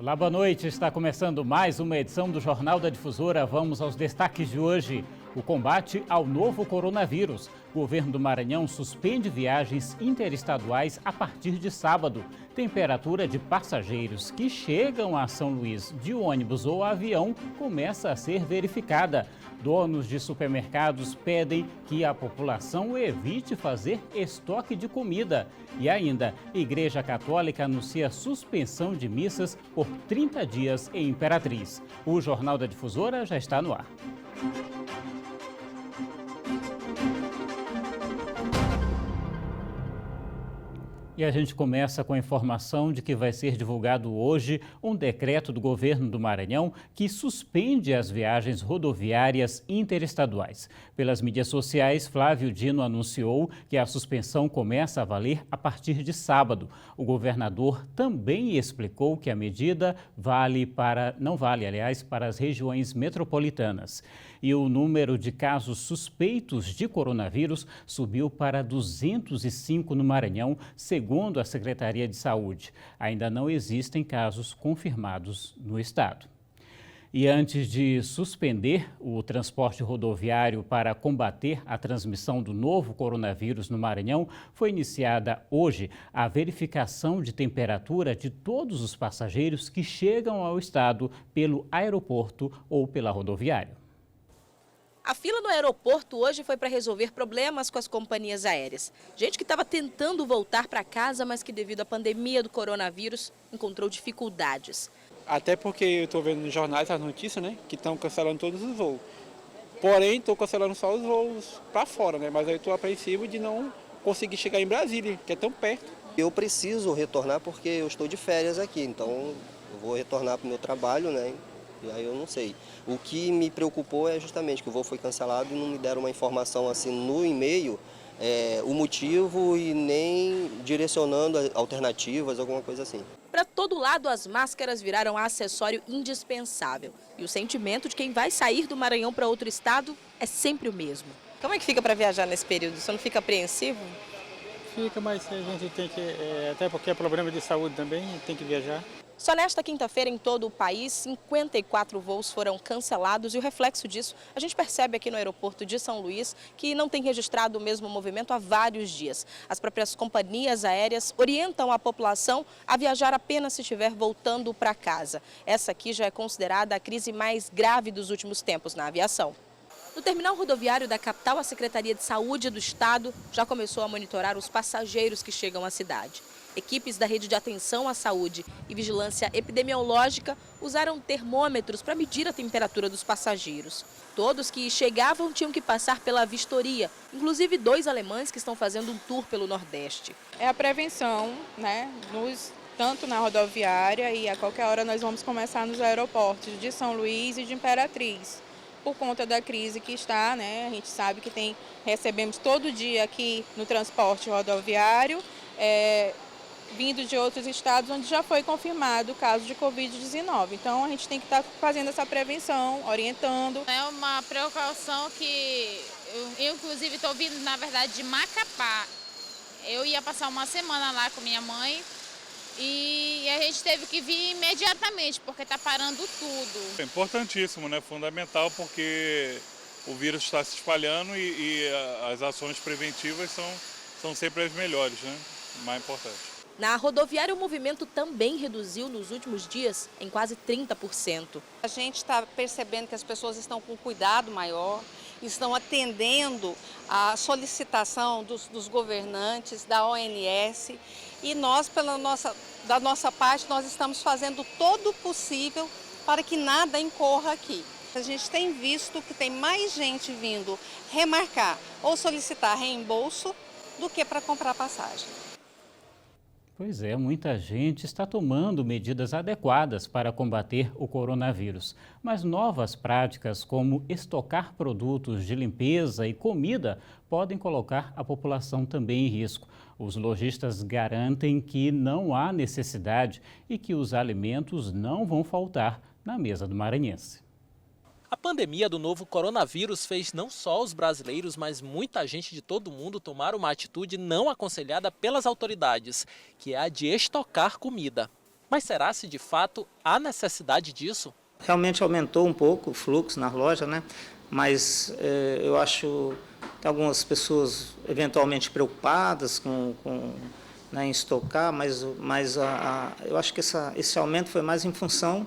Olá, boa noite. Está começando mais uma edição do Jornal da Difusora. Vamos aos destaques de hoje. O combate ao novo coronavírus. O governo do Maranhão suspende viagens interestaduais a partir de sábado. Temperatura de passageiros que chegam a São Luís de ônibus ou avião começa a ser verificada. Donos de supermercados pedem que a população evite fazer estoque de comida. E ainda, Igreja Católica anuncia suspensão de missas por 30 dias em Imperatriz. O Jornal da Difusora já está no ar. E a gente começa com a informação de que vai ser divulgado hoje um decreto do governo do Maranhão que suspende as viagens rodoviárias interestaduais. Pelas mídias sociais, Flávio Dino anunciou que a suspensão começa a valer a partir de sábado. O governador também explicou que a medida não vale para as regiões metropolitanas. E o número de casos suspeitos de coronavírus subiu para 205 no Maranhão, segundo a Secretaria de Saúde. Ainda não existem casos confirmados no estado. E antes de suspender o transporte rodoviário para combater a transmissão do novo coronavírus no Maranhão, foi iniciada hoje a verificação de temperatura de todos os passageiros que chegam ao estado pelo aeroporto ou pela rodoviária. A fila no aeroporto hoje foi para resolver problemas com as companhias aéreas. Gente que estava tentando voltar para casa, mas que devido à pandemia do coronavírus encontrou dificuldades. Até porque eu estou vendo nos jornais as notícias, né, que estão cancelando todos os voos. Porém, estou cancelando só os voos para fora, né, mas eu estou apreensivo de não conseguir chegar em Brasília, que é tão perto. Eu preciso retornar porque eu estou de férias aqui, então eu vou retornar para o meu trabalho, né? E aí eu não sei. O que me preocupou é justamente que o voo foi cancelado e não me deram uma informação assim no e-mail, o motivo e nem direcionando alternativas, alguma coisa assim. Para todo lado, as máscaras viraram acessório indispensável. E o sentimento de quem vai sair do Maranhão para outro estado é sempre o mesmo. Como é que fica para viajar nesse período? Você não fica apreensivo? Fica, mas a gente tem que, até porque é problema de saúde também, tem que viajar. Só nesta quinta-feira, em todo o país, 54 voos foram cancelados e o reflexo disso a gente percebe aqui no aeroporto de São Luís, que não tem registrado o mesmo movimento há vários dias. As próprias companhias aéreas orientam a população a viajar apenas se estiver voltando para casa. Essa aqui já é considerada a crise mais grave dos últimos tempos na aviação. No terminal rodoviário da capital, a Secretaria de Saúde do Estado já começou a monitorar os passageiros que chegam à cidade. Equipes da Rede de Atenção à Saúde e Vigilância Epidemiológica usaram termômetros para medir a temperatura dos passageiros. Todos que chegavam tinham que passar pela vistoria, inclusive 2 alemães que estão fazendo um tour pelo Nordeste. É a prevenção, né, tanto na rodoviária e a qualquer hora nós vamos começar nos aeroportos de São Luís e de Imperatriz. Por conta da crise que está, né, a gente sabe que recebemos todo dia aqui no transporte rodoviário, vindo de outros estados onde já foi confirmado o caso de Covid-19. Então, a gente tem que estar fazendo essa prevenção, orientando. É uma precaução que eu inclusive, estou vindo, na verdade, de Macapá. Eu ia passar uma semana lá com minha mãe e a gente teve que vir imediatamente, porque está parando tudo. É importantíssimo, né? Fundamental, porque o vírus está se espalhando e as ações preventivas são sempre as melhores, né? Mais importantes. Na rodoviária, o movimento também reduziu nos últimos dias em quase 30%. A gente está percebendo que as pessoas estão com cuidado maior, estão atendendo à solicitação dos governantes, da ONS, e nós, da nossa parte, nós estamos fazendo todo o possível para que nada incorra aqui. A gente tem visto que tem mais gente vindo remarcar ou solicitar reembolso do que para comprar passagem. Pois é, muita gente está tomando medidas adequadas para combater o coronavírus. Mas novas práticas como estocar produtos de limpeza e comida podem colocar a população também em risco. Os lojistas garantem que não há necessidade e que os alimentos não vão faltar na mesa do maranhense. A pandemia do novo coronavírus fez não só os brasileiros, mas muita gente de todo o mundo tomar uma atitude não aconselhada pelas autoridades, que é a de estocar comida. Mas será se de fato há necessidade disso? Realmente aumentou um pouco o fluxo na loja, né? Mas eu acho que algumas pessoas eventualmente preocupadas né, em estocar, mas eu acho que esse aumento foi mais em função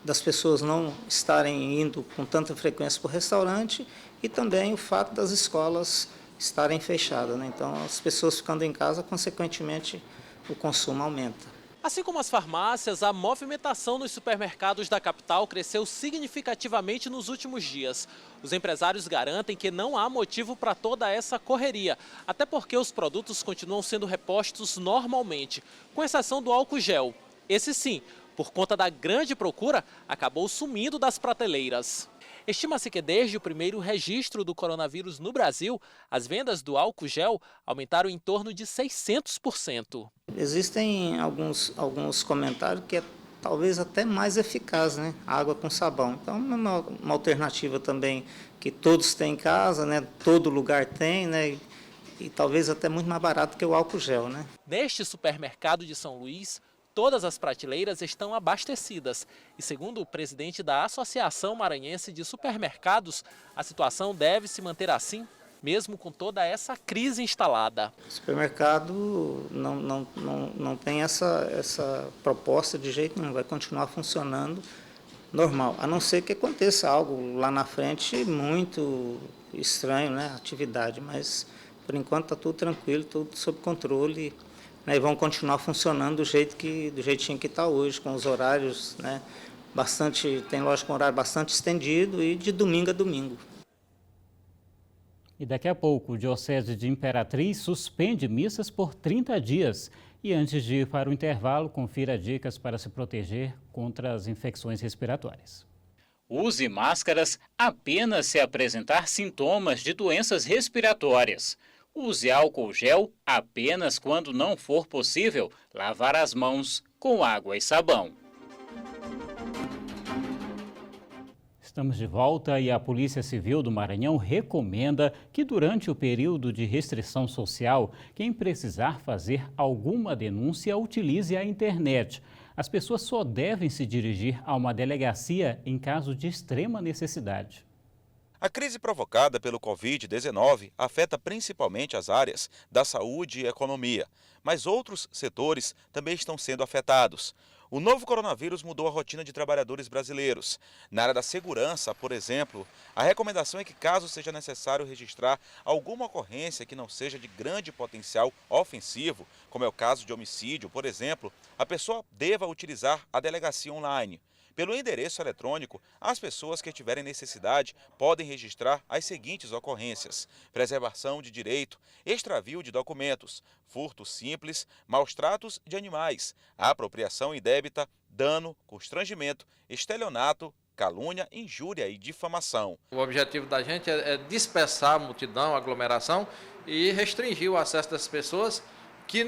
das pessoas não estarem indo com tanta frequência para o restaurante e também o fato das escolas estarem fechadas, né? Então, as pessoas ficando em casa, consequentemente, o consumo aumenta. Assim como as farmácias, a movimentação nos supermercados da capital cresceu significativamente nos últimos dias. Os empresários garantem que não há motivo para toda essa correria, até porque os produtos continuam sendo repostos normalmente, com exceção do álcool gel. Esse sim, por conta da grande procura, acabou sumindo das prateleiras. Estima-se que desde o primeiro registro do coronavírus no Brasil, as vendas do álcool gel aumentaram em torno de 600%. Existem alguns comentários que é talvez até mais eficaz, né? Água com sabão. Então, uma alternativa também que todos têm em casa, né? Todo lugar tem, né? E talvez até muito mais barato que o álcool gel, né? Neste supermercado de São Luís, todas as prateleiras estão abastecidas e, segundo o presidente da Associação Maranhense de Supermercados, a situação deve se manter assim, mesmo com toda essa crise instalada. O supermercado não tem essa proposta de jeito nenhum, vai continuar funcionando normal, a não ser que aconteça algo lá na frente muito estranho, né, atividade, mas por enquanto está tudo tranquilo, tudo sob controle. E vão continuar funcionando do jeitinho que está hoje, com os horários, né, tem loja com horário bastante estendido e de domingo a domingo. E daqui a pouco, o Diocese de Imperatriz suspende missas por 30 dias. E antes de ir para o intervalo, confira dicas para se proteger contra as infecções respiratórias. Use máscaras apenas se apresentar sintomas de doenças respiratórias. Use álcool gel apenas quando não for possível lavar as mãos com água e sabão. Estamos de volta e a Polícia Civil do Maranhão recomenda que durante o período de restrição social, quem precisar fazer alguma denúncia utilize a internet. As pessoas só devem se dirigir a uma delegacia em caso de extrema necessidade. A crise provocada pelo Covid-19 afeta principalmente as áreas da saúde e economia, mas outros setores também estão sendo afetados. O novo coronavírus mudou a rotina de trabalhadores brasileiros. Na área da segurança, por exemplo, a recomendação é que, caso seja necessário registrar alguma ocorrência que não seja de grande potencial ofensivo, como é o caso de homicídio, por exemplo, a pessoa deva utilizar a delegacia online. Pelo endereço eletrônico, as pessoas que tiverem necessidade podem registrar as seguintes ocorrências: preservação de direito, extravio de documentos, furto simples, maus-tratos de animais, apropriação indébita, dano, constrangimento, estelionato, calúnia, injúria e difamação. O objetivo da gente é dispersar a multidão, a aglomeração e restringir o acesso das pessoas que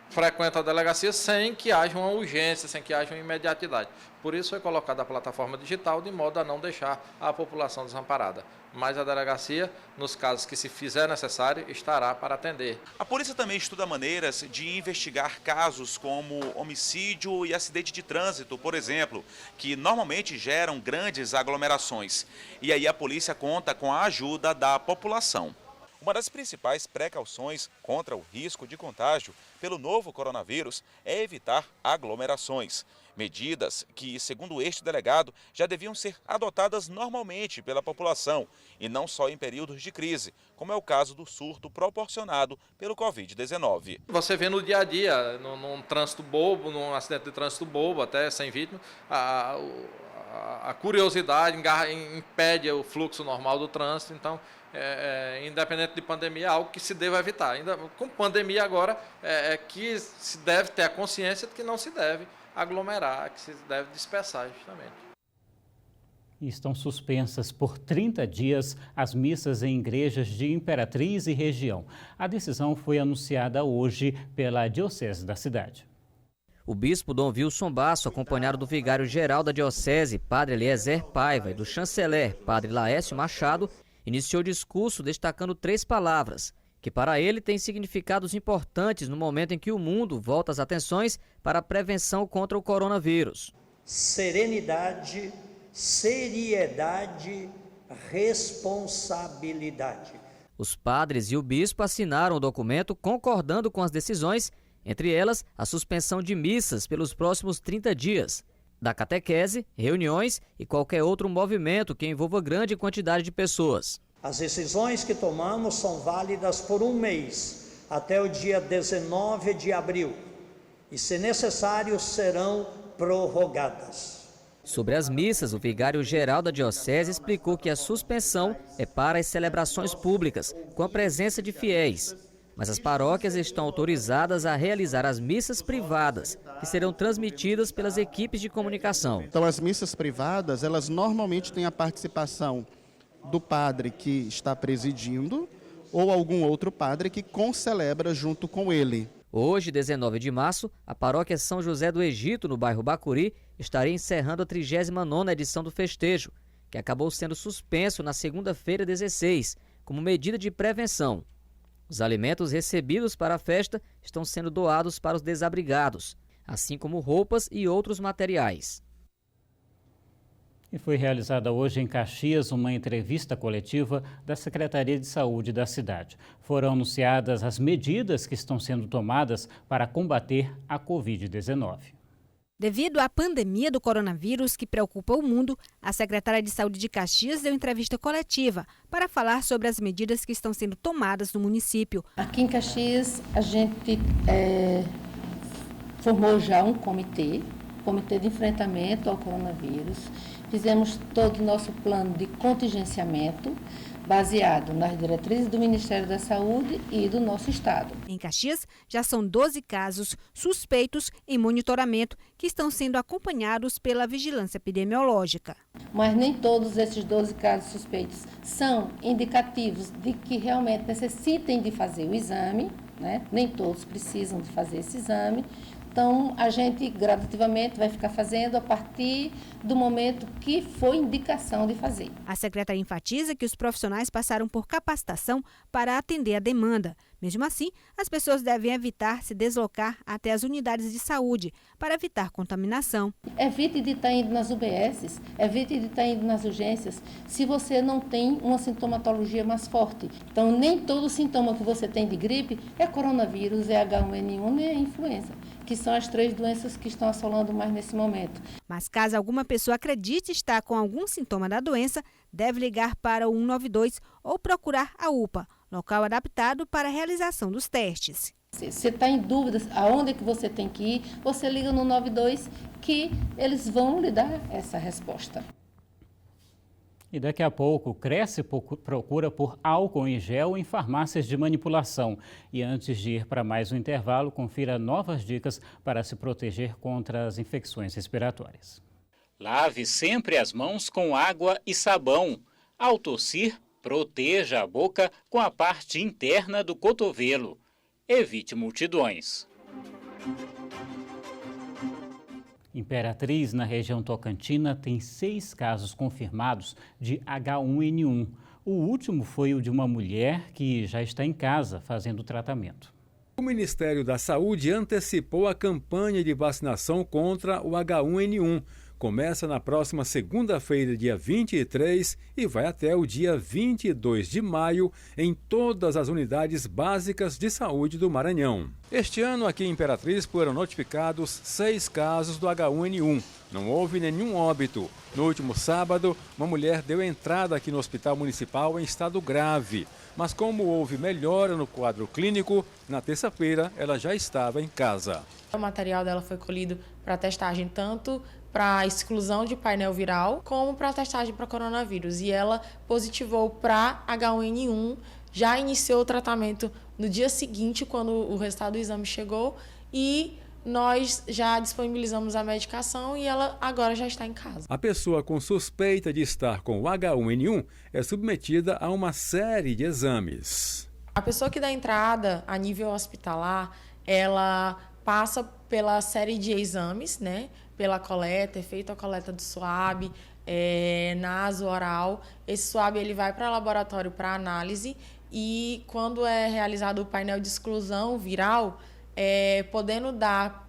frequentam a delegacia sem que haja uma urgência, sem que haja uma imediatidade. Por isso foi colocada a plataforma digital de modo a não deixar a população desamparada. Mas a delegacia, nos casos que se fizer necessário, estará para atender. A polícia também estuda maneiras de investigar casos como homicídio e acidente de trânsito, por exemplo, que normalmente geram grandes aglomerações. E aí a polícia conta com a ajuda da população. Uma das principais precauções contra o risco de contágio pelo novo coronavírus é evitar aglomerações. Medidas que, segundo este delegado, já deviam ser adotadas normalmente pela população e não só em períodos de crise, como é o caso do surto proporcionado pelo Covid-19. Você vê no dia a dia, num trânsito bobo, num acidente de trânsito bobo, até sem vítima, a curiosidade impede o fluxo normal do trânsito, então, independente de pandemia, é algo que se deve evitar. Ainda com pandemia agora, que se deve ter a consciência de que não se deve aglomerar, que se deve dispersar justamente. Estão suspensas por 30 dias as missas em igrejas de Imperatriz e região. A decisão foi anunciada hoje pela Diocese da cidade. O bispo Dom Wilson Basso, acompanhado do vigário-geral da Diocese, Padre Eliezer Paiva, e do chanceler, Padre Laércio Machado, iniciou o discurso destacando 3 palavras, que para ele tem significados importantes no momento em que o mundo volta as atenções para a prevenção contra o coronavírus. Serenidade, seriedade, responsabilidade. Os padres e o bispo assinaram o documento concordando com as decisões, entre elas a suspensão de missas pelos próximos 30 dias, da catequese, reuniões e qualquer outro movimento que envolva grande quantidade de pessoas. As decisões que tomamos são válidas por um mês, até o dia 19 de abril, e se necessário serão prorrogadas. Sobre as missas, o vigário-geral da Diocese explicou que a suspensão é para as celebrações públicas, com a presença de fiéis. Mas as paróquias estão autorizadas a realizar as missas privadas, que serão transmitidas pelas equipes de comunicação. Então, as missas privadas, elas normalmente têm a participação do padre que está presidindo ou algum outro padre que concelebra junto com ele. Hoje, 19 de março, a paróquia São José do Egito, no bairro Bacuri, estaria encerrando a 39ª edição do festejo, que acabou sendo suspenso na segunda-feira 16, como medida de prevenção. Os alimentos recebidos para a festa estão sendo doados para os desabrigados, assim como roupas e outros materiais. E foi realizada hoje em Caxias uma entrevista coletiva da Secretaria de Saúde da cidade. Foram anunciadas as medidas que estão sendo tomadas para combater a Covid-19. Devido à pandemia do coronavírus que preocupa o mundo, a secretária de Saúde de Caxias deu entrevista coletiva para falar sobre as medidas que estão sendo tomadas no município. Aqui em Caxias, a gente formou já um comitê de enfrentamento ao coronavírus. Fizemos todo o nosso plano de contingenciamento, baseado nas diretrizes do Ministério da Saúde e do nosso estado. Em Caxias, já são 12 casos suspeitos em monitoramento que estão sendo acompanhados pela vigilância epidemiológica. Mas nem todos esses 12 casos suspeitos são indicativos de que realmente necessitem de fazer o exame, né? Nem todos precisam de fazer esse exame. Então, a gente gradativamente vai ficar fazendo a partir do momento que foi indicação de fazer. A secretária enfatiza que os profissionais passaram por capacitação para atender a demanda. Mesmo assim, as pessoas devem evitar se deslocar até as unidades de saúde para evitar contaminação. Evite de estar indo nas UBSs, evite de estar indo nas urgências se você não tem uma sintomatologia mais forte. Então, nem todo sintoma que você tem de gripe é coronavírus, é H1N1, nem é influenza, que são as 3 doenças que estão assolando mais nesse momento. Mas caso alguma pessoa acredite estar com algum sintoma da doença, deve ligar para o 192 ou procurar a UPA, local adaptado para a realização dos testes. Se você está em dúvidas aonde é que você tem que ir, você liga no 92 que eles vão lhe dar essa resposta. E daqui a pouco, cresce procura por álcool em gel em farmácias de manipulação. E antes de ir para mais um intervalo, confira novas dicas para se proteger contra as infecções respiratórias. Lave sempre as mãos com água e sabão. Ao tossir, proteja a boca com a parte interna do cotovelo. Evite multidões. Imperatriz, na região tocantina, tem 6 casos confirmados de H1N1. O último foi o de uma mulher que já está em casa fazendo tratamento. O Ministério da Saúde antecipou a campanha de vacinação contra o H1N1. Começa na próxima segunda-feira, dia 23, e vai até o dia 22 de maio em todas as unidades básicas de saúde do Maranhão. Este ano, aqui em Imperatriz, foram notificados 6 casos do H1N1. Não houve nenhum óbito. No último sábado, uma mulher deu entrada aqui no Hospital Municipal em estado grave. Mas como houve melhora no quadro clínico, na terça-feira ela já estava em casa. O material dela foi colhido para testagem tanto para exclusão de painel viral, como para testagem para coronavírus. E ela positivou para H1N1, já iniciou o tratamento no dia seguinte, quando o resultado do exame chegou, e nós já disponibilizamos a medicação e ela agora já está em casa. A pessoa com suspeita de estar com o H1N1 é submetida a uma série de exames. A pessoa que dá entrada a nível hospitalar, ela passa pela série de exames, né? Pela coleta, é feita a coleta do swab, naso, oral. Esse swab ele vai para o laboratório para análise e quando é realizado o painel de exclusão viral, podendo dar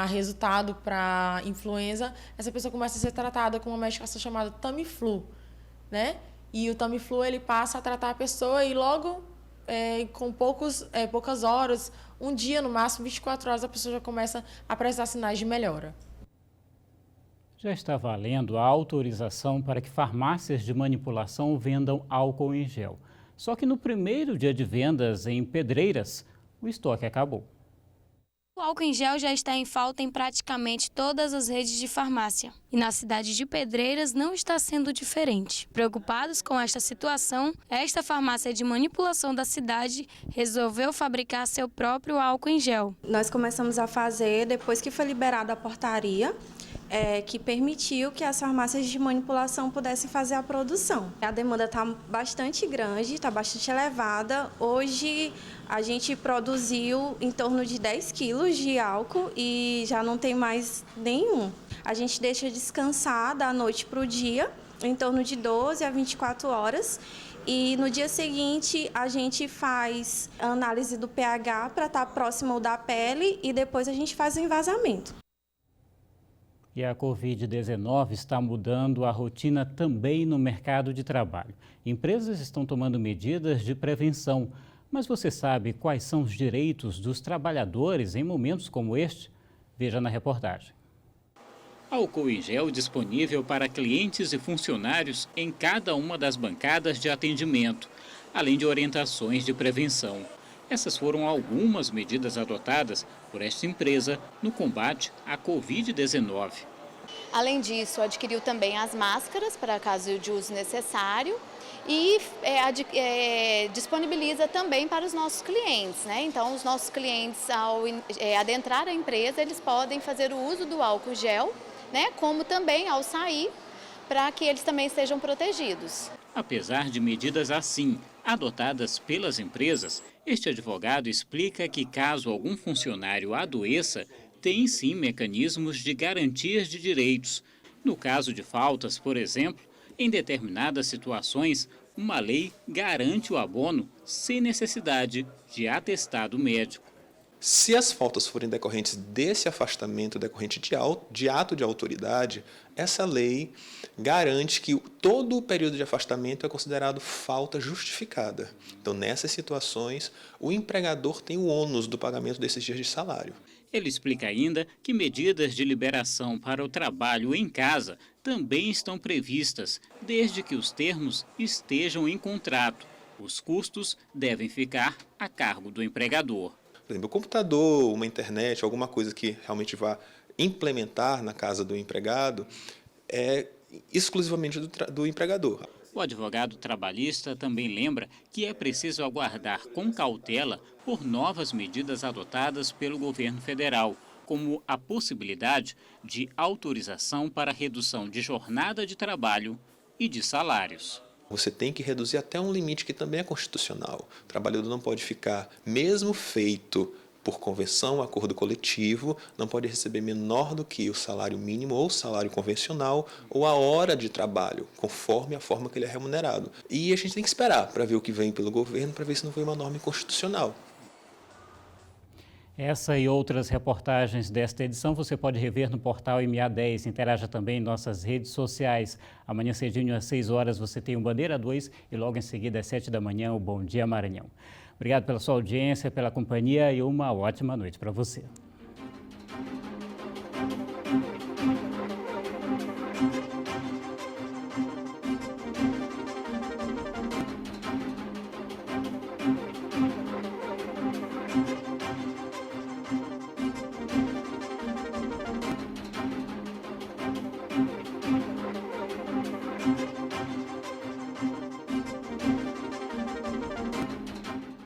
resultado para influenza, essa pessoa começa a ser tratada com uma medicação chamada Tamiflu, né? E o Tamiflu ele passa a tratar a pessoa e logo com poucas horas, um dia no máximo, 24 horas, a pessoa já começa a apresentar sinais de melhora. Já está valendo a autorização para que farmácias de manipulação vendam álcool em gel. Só que no primeiro dia de vendas em Pedreiras, o estoque acabou. O álcool em gel já está em falta em praticamente todas as redes de farmácia. E na cidade de Pedreiras não está sendo diferente. Preocupados com esta situação, esta farmácia de manipulação da cidade resolveu fabricar seu próprio álcool em gel. Nós começamos a fazer depois que foi liberada a portaria, que permitiu que as farmácias de manipulação pudessem fazer a produção. A demanda está bastante grande, está bastante elevada. Hoje a gente produziu em torno de 10 quilos de álcool e já não tem mais nenhum. A gente deixa descansar da noite para o dia, em torno de 12 a 24 horas. E no dia seguinte a gente faz a análise do pH para estar próximo da pele e depois a gente faz o envasamento. E a Covid-19 está mudando a rotina também no mercado de trabalho. Empresas estão tomando medidas de prevenção. Mas você sabe quais são os direitos dos trabalhadores em momentos como este? Veja na reportagem. Álcool em gel disponível para clientes e funcionários em cada uma das bancadas de atendimento, além de orientações de prevenção. Essas foram algumas medidas adotadas por esta empresa no combate à Covid-19. Além disso, adquiriu também as máscaras para caso de uso necessário e disponibiliza também para os nossos clientes, né? Então, os nossos clientes, ao adentrar a empresa, eles podem fazer o uso do álcool gel, né? Como também ao sair, para que eles também estejam protegidos. Apesar de medidas assim adotadas pelas empresas, este advogado explica que caso algum funcionário adoeça, tem sim mecanismos de garantias de direitos. No caso de faltas, por exemplo, em determinadas situações, uma lei garante o abono sem necessidade de atestado médico. Se as faltas forem decorrentes desse afastamento, decorrente de ato de autoridade, essa lei garante que todo o período de afastamento é considerado falta justificada. Então, nessas situações, o empregador tem o ônus do pagamento desses dias de salário. Ele explica ainda que medidas de liberação para o trabalho em casa também estão previstas, desde que os termos estejam em contrato. Os custos devem ficar a cargo do empregador. Por exemplo, o computador, uma internet, alguma coisa que realmente vá implementar na casa do empregado, é exclusivamente do empregador. O advogado trabalhista também lembra que é preciso aguardar com cautela por novas medidas adotadas pelo governo federal, como a possibilidade de autorização para redução de jornada de trabalho e de salários. Você tem que reduzir até um limite que também é constitucional. O trabalhador não pode ficar, mesmo feito por convenção, acordo coletivo, não pode receber menor do que o salário mínimo ou salário convencional ou a hora de trabalho, conforme a forma que ele é remunerado. E a gente tem que esperar para ver o que vem pelo governo, para ver se não foi uma norma inconstitucional. Essa e outras reportagens desta edição você pode rever no portal MA10. Interaja também em nossas redes sociais. Amanhã cedinho às 6 horas você tem o Bandeira 2 e logo em seguida às 7 da manhã o Bom Dia Maranhão. Obrigado pela sua audiência, pela companhia e uma ótima noite para você.